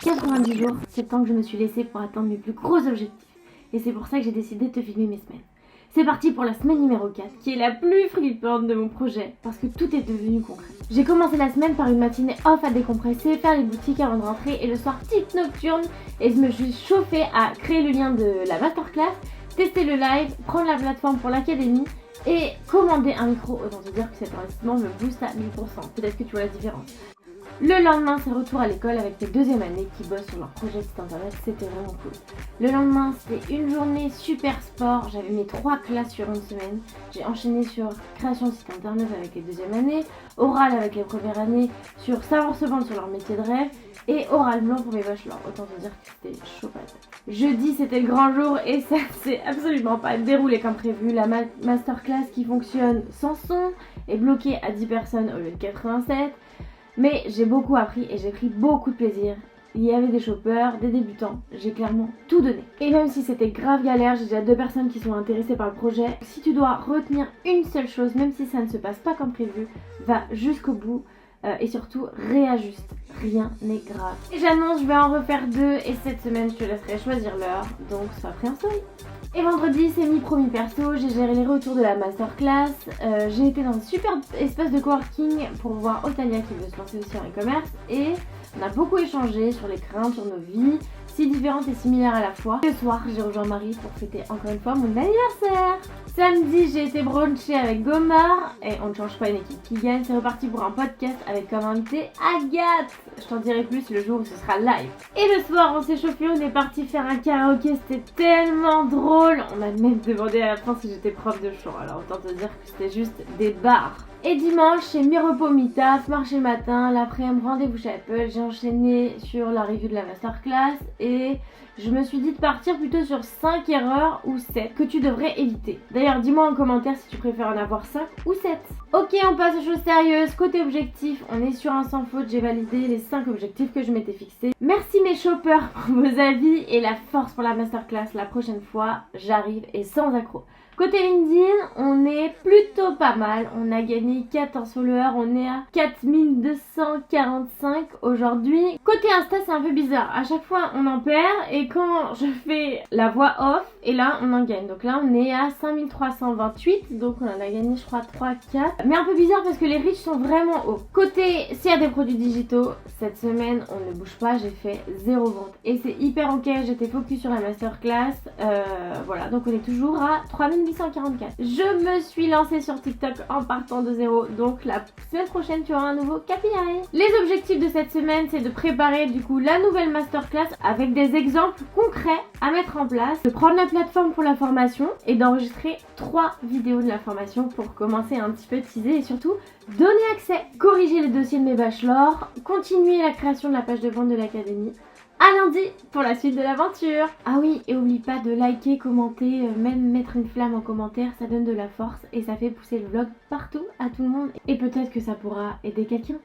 90 jours, c'est le temps que je me suis laissé pour atteindre mes plus gros objectifs. Et c'est pour ça que j'ai décidé de te filmer mes semaines. C'est parti pour la semaine numéro 4, qui est la plus flippante de mon projet, parce que tout est devenu concret. J'ai commencé la semaine par une matinée off à décompresser, faire les boutiques avant de rentrer, et le soir petite nocturne, et je me suis chauffée à créer le lien de la masterclass, tester le live, prendre la plateforme pour l'académie, et commander un micro. Autant te dire que cet investissement me booste à 1000%. Peut-être que tu vois la différence. Le lendemain, c'est retour à l'école avec mes deuxième années qui bossent sur leur projet site internet, c'était vraiment cool. Le lendemain, c'était une journée super sport, j'avais mes 3 classes sur une semaine. J'ai enchaîné sur création de site internet avec les deuxième années, oral avec les premières années, sur savoir se vendre sur leur métier de rêve, et oral blanc pour mes bachelors. Autant te dire que c'était chaud patate. Jeudi, c'était le grand jour et ça s'est absolument pas déroulé comme prévu. La masterclass qui fonctionne sans son est bloquée à 10 personnes au lieu de 87. Mais j'ai beaucoup appris et j'ai pris beaucoup de plaisir. Il y avait des shoppers, des débutants, j'ai clairement tout donné. Et même si c'était grave galère, j'ai déjà 2 personnes qui sont intéressées par le projet. Si tu dois retenir une seule chose, même si ça ne se passe pas comme prévu, va jusqu'au bout et surtout réajuste. Rien n'est grave. Et j'annonce, je vais en refaire 2 et cette semaine je te laisserai choisir l'heure, donc sois prêt en story. Et vendredi, c'est mi-pro mi-perso, j'ai géré les retours de la masterclass, j'ai été dans un super espace de coworking pour voir Otalia qui veut se lancer aussi en e-commerce et on a beaucoup échangé sur les craintes, sur nos vies, si différentes et similaires à la fois. Le soir, j'ai rejoint Marie pour fêter encore une fois mon anniversaire. Samedi, j'ai été bruncher avec Gomar et on ne change pas une équipe qui gagne. C'est reparti pour un podcast avec comme invité Agathe. Je t'en dirai plus le jour où ce sera live. Et le soir, on s'est chauffé, on est parti faire un karaoké, c'était tellement drôle. On m'a même demandé à la fin si j'étais prof de chant, alors autant te dire que c'était juste des bars. Et dimanche, c'est mi-repos mi-taf, marché le matin, l'après-midi, rendez-vous chez Apple. J'ai enchaîné sur la review de la masterclass et je me suis dit de partir plutôt sur 5 erreurs ou 7 que tu devrais éviter. D'ailleurs, dis-moi en commentaire si tu préfères en avoir 5 ou 7. Ok, on passe aux choses sérieuses. Côté objectif, on est sur un sans faute. J'ai validé les 5 objectifs que je m'étais fixés. Merci mes shoppers pour vos avis et la force pour la masterclass. La prochaine fois, j'arrive et sans accroc. Côté LinkedIn, on est plutôt pas mal. On a gagné 14 followers, on est à 4245 aujourd'hui. Côté Insta, c'est un peu bizarre. À chaque fois, on en perd et quand je fais la voix off, et là, on en gagne. Donc là, on est à 5328. Donc on en a gagné, je crois, 3-4. Mais un peu bizarre parce que les reach sont vraiment hauts. Côté, s'il y a des produits digitaux, cette semaine, on ne bouge pas. J'ai fait 0 vente. Et c'est hyper ok. J'étais focus sur la masterclass. Voilà, donc on est toujours à 3844. Je me suis lancée sur TikTok en partant de 0. Donc la semaine prochaine, tu auras un nouveau KPI. Les objectifs de cette semaine, c'est de préparer du coup la nouvelle masterclass avec des exemples concrets à mettre en place, de prendre la plateforme pour la formation et d'enregistrer 3 vidéos de la formation pour commencer à un petit peu teaser et surtout donner accès, corriger les dossiers de mes bachelors, continuer la création de la page de vente de l'académie. À lundi pour la suite de l'aventure. Ah oui, et oublie pas de liker, commenter, même mettre une flamme en commentaire, ça donne de la force et ça fait pousser le vlog partout à tout le monde et peut-être que ça pourra aider quelqu'un.